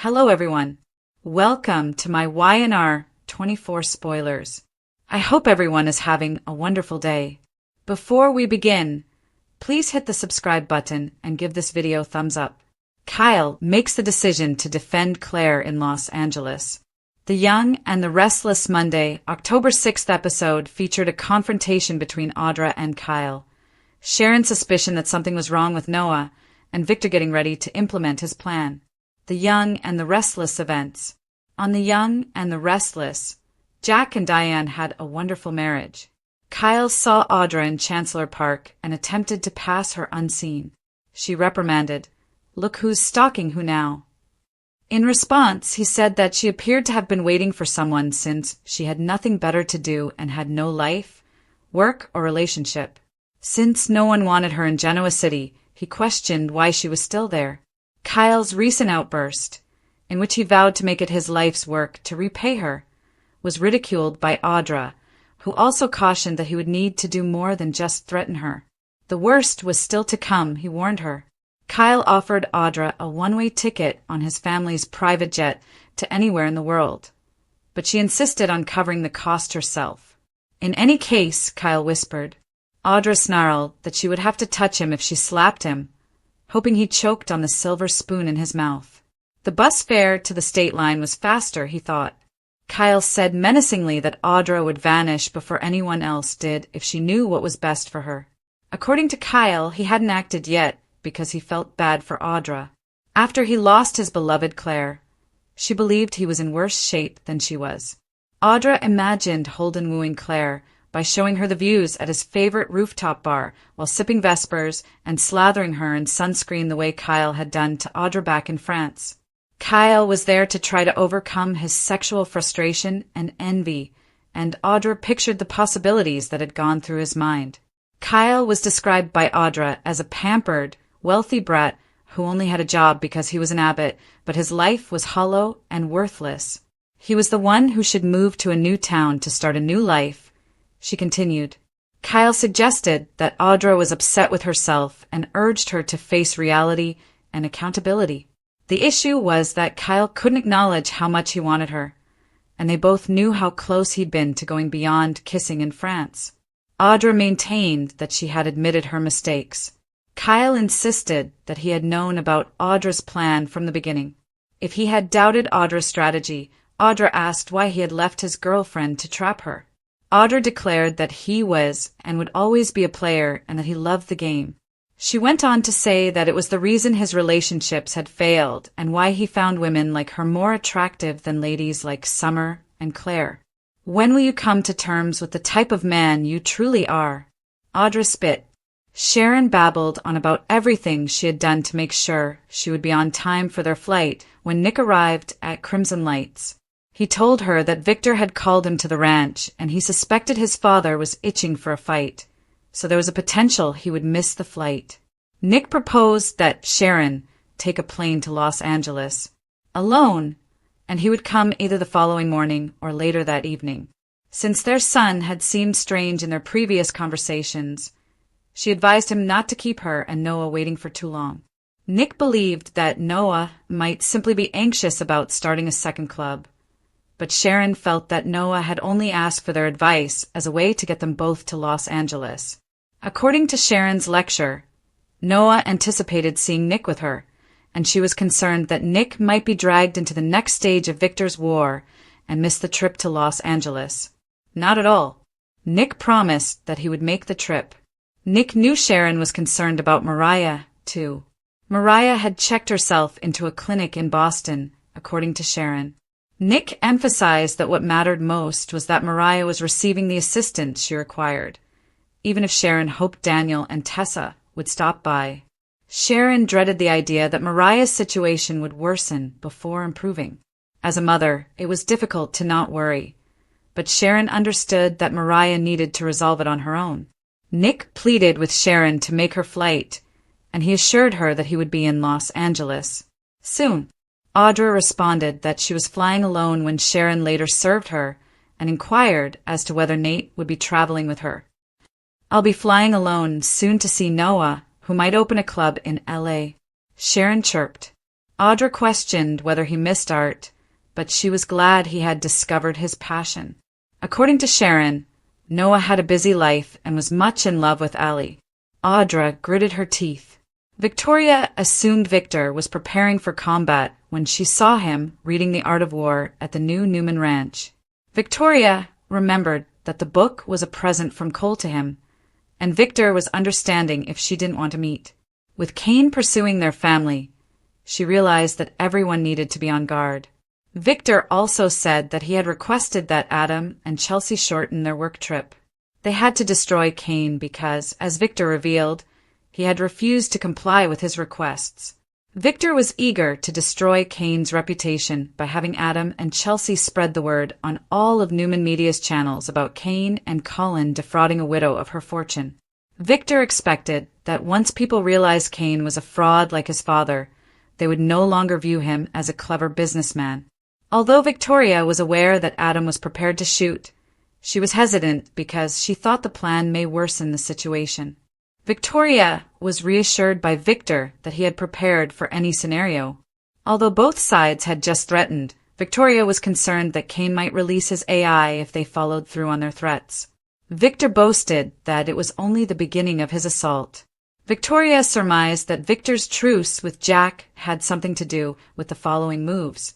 Hello everyone. Welcome to my Y&R 24 spoilers. I hope everyone is having a wonderful day. Before we begin, please hit the subscribe button and give this video a thumbs up. Kyle makes the decision to defend Claire in Los Angeles. The Young and the Restless Monday, October 6th episode featured a confrontation between Audra and Kyle. Sharon's suspicion that something was wrong with Noah, and Victor getting ready to implement his plan. The Young and the Restless events. On The Young and the Restless, Jack and Diane had a wonderful marriage. Kyle saw Audra in Chancellor Park and attempted to pass her unseen. She reprimanded, "Look who's stalking who now." In response, he said that she appeared to have been waiting for someone since she had nothing better to do and had no life, work, or relationship. Since no one wanted her in Genoa City, he questioned why she was still there. Kyle's recent outburst, in which he vowed to make it his life's work to repay her, was ridiculed by Audra, who also cautioned that he would need to do more than just threaten her. The worst was still to come, he warned her. Kyle offered Audra a one-way ticket on his family's private jet to anywhere in the world, but she insisted on covering the cost herself. In any case, Kyle whispered. Audra snarled that she would have to touch him if she slapped him, hoping he choked on the silver spoon in his mouth. The bus fare to the state line was faster, he thought. Kyle said menacingly that Audra would vanish before anyone else did if she knew what was best for her. According to Kyle, he hadn't acted yet because he felt bad for Audra. After he lost his beloved Claire, she believed he was in worse shape than she was. Audra imagined Holden wooing Claire by showing her the views at his favorite rooftop bar while sipping Vespers and slathering her in sunscreen the way Kyle had done to Audra back in France. Kyle was there to try to overcome his sexual frustration and envy, and Audra pictured the possibilities that had gone through his mind. Kyle was described by Audra as a pampered, wealthy brat who only had a job because he was an abbot, but his life was hollow and worthless. He was the one who should move to a new town to start a new life, she continued. Kyle suggested that Audra was upset with herself and urged her to face reality and accountability. The issue was that Kyle couldn't acknowledge how much he wanted her, and they both knew how close he'd been to going beyond kissing in France. Audra maintained that she had admitted her mistakes. Kyle insisted that he had known about Audra's plan from the beginning. If he had doubted Audra's strategy, Audra asked why he had left his girlfriend to trap her. Audra declared that he was and would always be a player and that he loved the game. She went on to say that it was the reason his relationships had failed and why he found women like her more attractive than ladies like Summer and Claire. "When will you come to terms with the type of man you truly are?" Audra spit. Sharon babbled on about everything she had done to make sure she would be on time for their flight when Nick arrived at Crimson Lights. He told her that Victor had called him to the ranch and he suspected his father was itching for a fight, so there was a potential he would miss the flight. Nick proposed that Sharon take a plane to Los Angeles, alone, and he would come either the following morning or later that evening. Since their son had seemed strange in their previous conversations, she advised him not to keep her and Noah waiting for too long. Nick believed that Noah might simply be anxious about starting a second club, but Sharon felt that Noah had only asked for their advice as a way to get them both to Los Angeles. According to Sharon's lecture, Noah anticipated seeing Nick with her, and she was concerned that Nick might be dragged into the next stage of Victor's war and miss the trip to Los Angeles. Not at all. Nick promised that he would make the trip. Nick knew Sharon was concerned about Mariah, too. Mariah had checked herself into a clinic in Boston, according to Sharon. Nick emphasized that what mattered most was that Mariah was receiving the assistance she required, even if Sharon hoped Daniel and Tessa would stop by. Sharon dreaded the idea that Mariah's situation would worsen before improving. As a mother, it was difficult to not worry, but Sharon understood that Mariah needed to resolve it on her own. Nick pleaded with Sharon to make her flight, and he assured her that he would be in Los Angeles soon. Audra responded that she was flying alone when Sharon later served her and inquired as to whether Nate would be traveling with her. "I'll be flying alone soon to see Noah, who might open a club in LA," Sharon chirped. Audra questioned whether he missed art, but she was glad he had discovered his passion. According to Sharon, Noah had a busy life and was much in love with Allie. Audra gritted her teeth. Victoria assumed Victor was preparing for combat when she saw him reading The Art of War at the new Newman Ranch. Victoria remembered that the book was a present from Cole to him, and Victor was understanding if she didn't want to meet. With Cain pursuing their family, she realized that everyone needed to be on guard. Victor also said that he had requested that Adam and Chelsea shorten their work trip. They had to destroy Cain because, as Victor revealed, he had refused to comply with his requests. Victor was eager to destroy Cain's reputation by having Adam and Chelsea spread the word on all of Newman Media's channels about Cain and Colin defrauding a widow of her fortune. Victor expected that once people realized Cain was a fraud like his father, they would no longer view him as a clever businessman. Although Victoria was aware that Adam was prepared to shoot, she was hesitant because she thought the plan may worsen the situation. Victoria was reassured by Victor that he had prepared for any scenario. Although both sides had just threatened, Victoria was concerned that Cain might release his AI if they followed through on their threats. Victor boasted that it was only the beginning of his assault. Victoria surmised that Victor's truce with Jack had something to do with the following moves,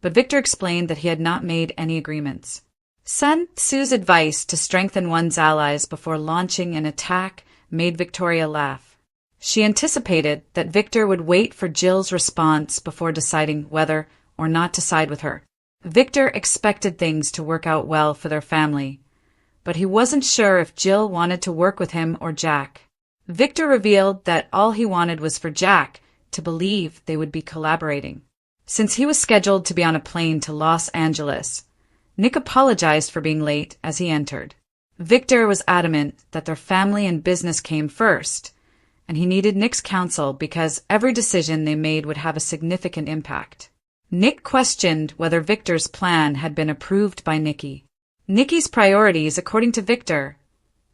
but Victor explained that he had not made any agreements. Sun Tzu's advice to strengthen one's allies before launching an attack made Victoria laugh. She anticipated that Victor would wait for Jill's response before deciding whether or not to side with her. Victor expected things to work out well for their family, but he wasn't sure if Jill wanted to work with him or Jack. Victor revealed that all he wanted was for Jack to believe they would be collaborating. Since he was scheduled to be on a plane to Los Angeles, Nick apologized for being late as he entered. Victor was adamant that their family and business came first, and he needed Nick's counsel because every decision they made would have a significant impact. Nick questioned whether Victor's plan had been approved by Nikki. Nikki's priorities, according to Victor,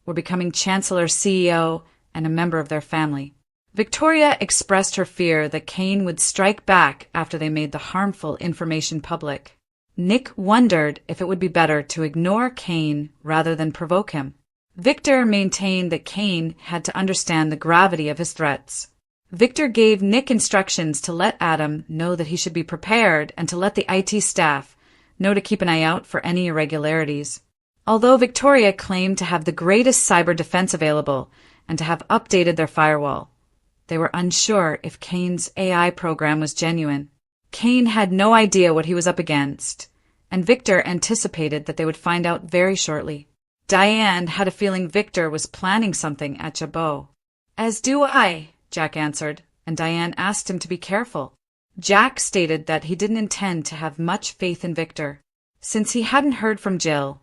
were becoming Chancellor CEO and a member of their family. Victoria expressed her fear that Cain would strike back after they made the harmful information public. Nick wondered if it would be better to ignore Cain rather than provoke him. Victor maintained that Cain had to understand the gravity of his threats. Victor gave Nick instructions to let Adam know that he should be prepared and to let the IT staff know to keep an eye out for any irregularities. Although Victoria claimed to have the greatest cyber defense available and to have updated their firewall, they were unsure if Cain's AI program was genuine. Cain had no idea what he was up against, and Victor anticipated that they would find out very shortly. Diane had a feeling Victor was planning something at Jabot. "As do I," Jack answered, and Diane asked him to be careful. Jack stated that he didn't intend to have much faith in Victor. Since he hadn't heard from Jill,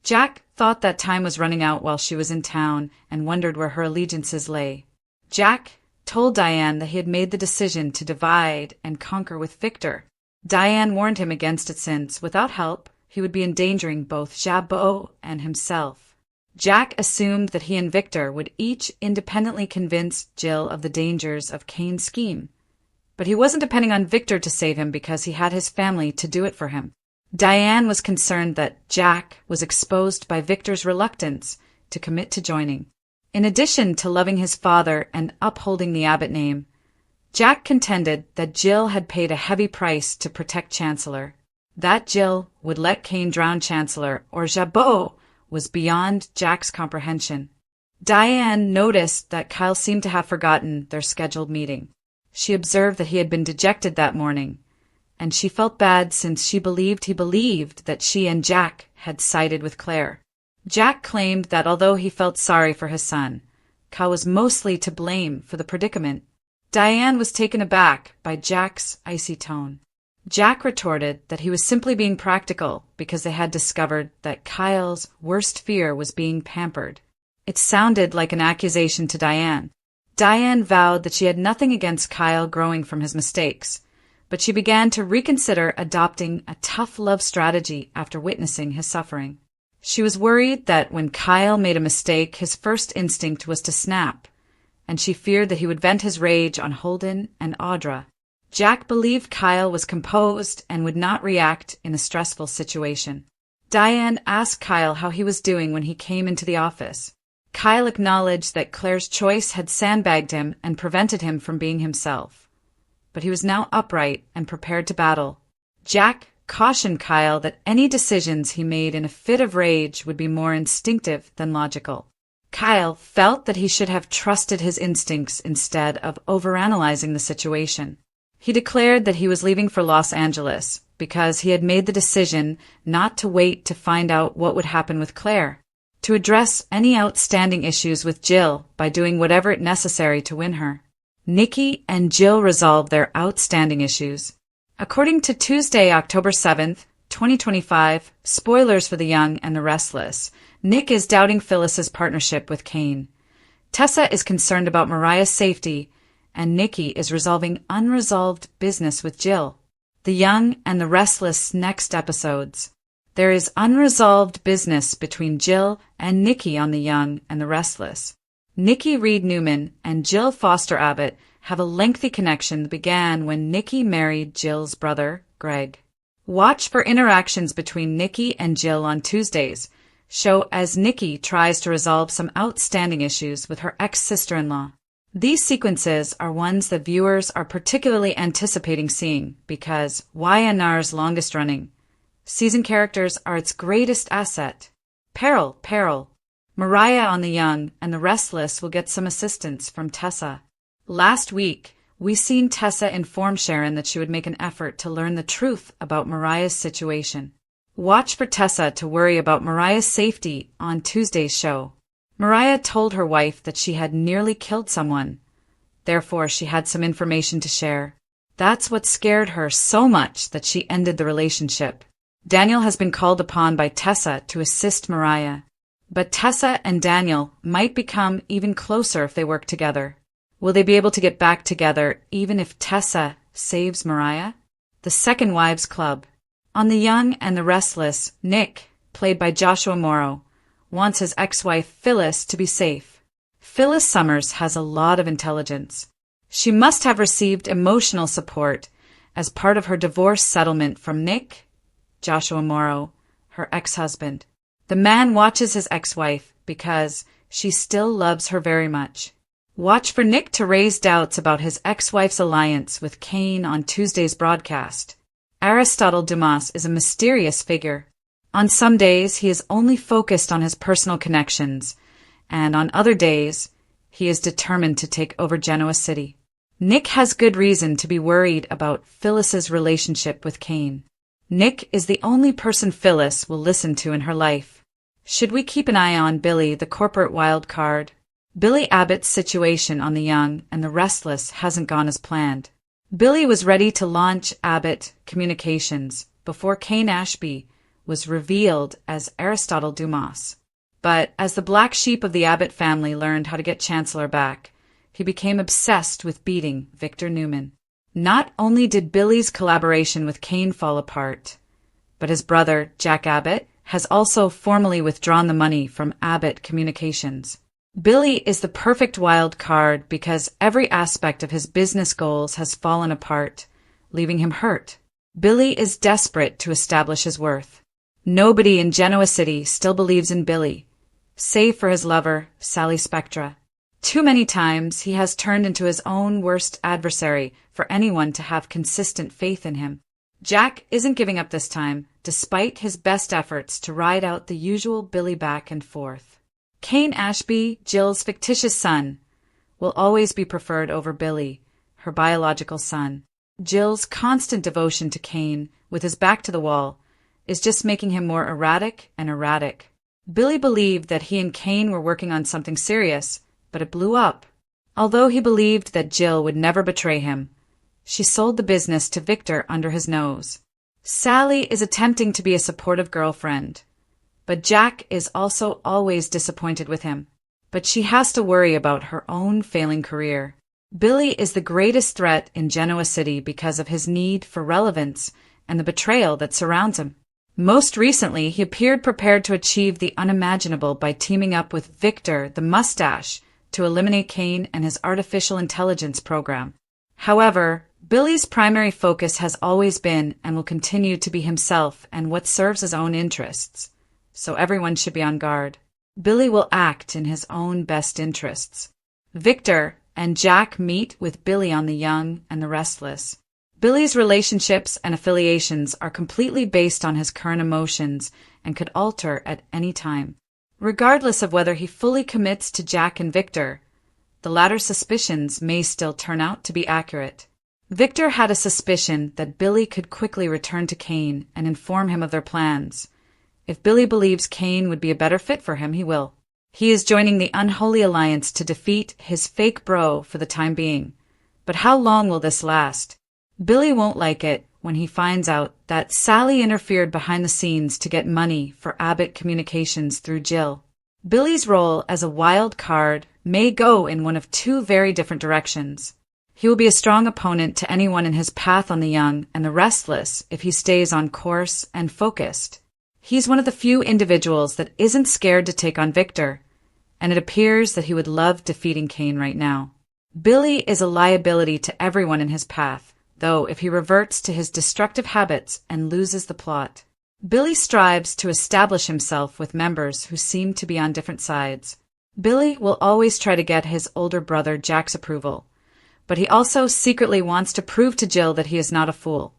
Jack thought that time was running out while she was in town and wondered where her allegiances lay. Jack told Diane that he had made the decision to divide and conquer with Victor. Diane warned him against it since, without help, he would be endangering both Jabot and himself. Jack assumed that he and Victor would each independently convince Jill of the dangers of Cain's scheme, but he wasn't depending on Victor to save him because he had his family to do it for him. Diane was concerned that Jack was exposed by Victor's reluctance to commit to joining. In addition to loving his father and upholding the Abbott name, Jack contended that Jill had paid a heavy price to protect Chancellor. That Jill would let Cain drown Chancellor or Jabot was beyond Jack's comprehension. Diane noticed that Kyle seemed to have forgotten their scheduled meeting. She observed that he had been dejected that morning, and she felt bad since she believed he believed that she and Jack had sided with Claire. Jack claimed that although he felt sorry for his son, Kyle was mostly to blame for the predicament. Diane was taken aback by Jack's icy tone. Jack retorted that he was simply being practical because they had discovered that Kyle's worst fear was being pampered. It sounded like an accusation to Diane. Diane vowed that she had nothing against Kyle growing from his mistakes, but she began to reconsider adopting a tough love strategy after witnessing his suffering. She was worried that when Kyle made a mistake, his first instinct was to snap, and she feared that he would vent his rage on Holden and Audra. Jack believed Kyle was composed and would not react in a stressful situation. Diane asked Kyle how he was doing when he came into the office. Kyle acknowledged that Claire's choice had sandbagged him and prevented him from being himself. But he was now upright and prepared to battle. Jack cautioned Kyle that any decisions he made in a fit of rage would be more instinctive than logical. Kyle felt that he should have trusted his instincts instead of overanalyzing the situation. He declared that he was leaving for Los Angeles because he had made the decision not to wait to find out what would happen with Claire, to address any outstanding issues with Jill by doing whatever necessary to win her. Nikki and Jill resolved their outstanding issues. According to Tuesday, October 7th, 2025, spoilers for The Young and the Restless, Nick is doubting Phyllis's partnership with Kane. Tessa is concerned about Mariah's safety, and Nikki is resolving unresolved business with Jill. The Young and the Restless next episodes. There is unresolved business between Jill and Nikki on The Young and the Restless. Nikki Reed Newman and Jill Foster Abbott have a lengthy connection that began when Nikki married Jill's brother, Greg. Watch for interactions between Nikki and Jill on Tuesdays, show as Nikki tries to resolve some outstanding issues with her ex-sister-in-law. These sequences are ones that viewers are particularly anticipating seeing because YNR's longest-running season characters are its greatest asset. Peril, peril. Mariah on The Young and the Restless will get some assistance from Tessa. Last week, we seen Tessa inform Sharon that she would make an effort to learn the truth about Mariah's situation. Watch for Tessa to worry about Mariah's safety on Tuesday's show. Mariah told her wife that she had nearly killed someone. Therefore, she had some information to share. That's what scared her so much that she ended the relationship. Daniel has been called upon by Tessa to assist Mariah. But Tessa and Daniel might become even closer if they work together. Will they be able to get back together even if Tessa saves Mariah? The Second Wives Club. On The Young and the Restless, Nick, played by Joshua Morrow, wants his ex-wife Phyllis to be safe. Phyllis Summers has a lot of intelligence. She must have received emotional support as part of her divorce settlement from Nick, Joshua Morrow, her ex-husband. The man watches his ex-wife because she still loves her very much. Watch for Nick to raise doubts about his ex-wife's alliance with Kane on Tuesday's broadcast. Aristotle Dumas is a mysterious figure. On some days, he is only focused on his personal connections, and on other days, he is determined to take over Genoa City. Nick has good reason to be worried about Phyllis's relationship with Kane. Nick is the only person Phyllis will listen to in her life. Should we keep an eye on Billy, the corporate wild card? Billy Abbott's situation on The Young and the Restless hasn't gone as planned. Billy was ready to launch Abbott Communications before Kane Ashby was revealed as Aristotle Dumas. But as the black sheep of the Abbott family learned how to get Chancellor back, he became obsessed with beating Victor Newman. Not only did Billy's collaboration with Kane fall apart, but his brother, Jack Abbott, has also formally withdrawn the money from Abbott Communications. Billy is the perfect wild card because every aspect of his business goals has fallen apart, leaving him hurt. Billy is desperate to establish his worth. Nobody in Genoa City still believes in Billy, save for his lover, Sally Spectra. Too many times he has turned into his own worst adversary for anyone to have consistent faith in him. Jack isn't giving up this time, despite his best efforts to ride out the usual Billy back and forth. Kane Ashby, Jill's fictitious son, will always be preferred over Billy, her biological son. Jill's constant devotion to Kane, with his back to the wall, is just making him more erratic and erratic. Billy believed that he and Kane were working on something serious, but it blew up. Although he believed that Jill would never betray him, she sold the business to Victor under his nose. Sally is attempting to be a supportive girlfriend, but Jack is also always disappointed with him. But she has to worry about her own failing career. Billy is the greatest threat in Genoa City because of his need for relevance and the betrayal that surrounds him. Most recently, he appeared prepared to achieve the unimaginable by teaming up with Victor the Mustache to eliminate Kane and his artificial intelligence program. However, Billy's primary focus has always been and will continue to be himself and what serves his own interests, so everyone should be on guard. Billy will act in his own best interests. Victor and Jack meet with Billy on The Young and the Restless. Billy's relationships and affiliations are completely based on his current emotions and could alter at any time. Regardless of whether he fully commits to Jack and Victor, the latter's suspicions may still turn out to be accurate. Victor had a suspicion that Billy could quickly return to Kane and inform him of their plans. If Billy believes Kane would be a better fit for him, he will. He is joining the unholy alliance to defeat his fake bro for the time being. But how long will this last? Billy won't like it when he finds out that Sally interfered behind the scenes to get money for Abbott Communications through Jill. Billy's role as a wild card may go in one of two very different directions. He will be a strong opponent to anyone in his path on The Young and the Restless if he stays on course and focused. He's one of the few individuals that isn't scared to take on Victor, and it appears that he would love defeating Kane right now. Billy is a liability to everyone in his path, though if he reverts to his destructive habits and loses the plot. Billy strives to establish himself with members who seem to be on different sides. Billy will always try to get his older brother Jack's approval, but he also secretly wants to prove to Jill that he is not a fool,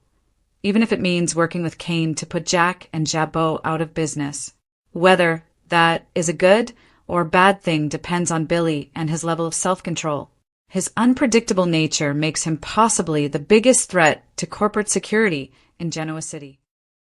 even if it means working with Kane to put Jack and Jabot out of business. Whether that is a good or bad thing depends on Billy and his level of self-control. His unpredictable nature makes him possibly the biggest threat to corporate security in Genoa City.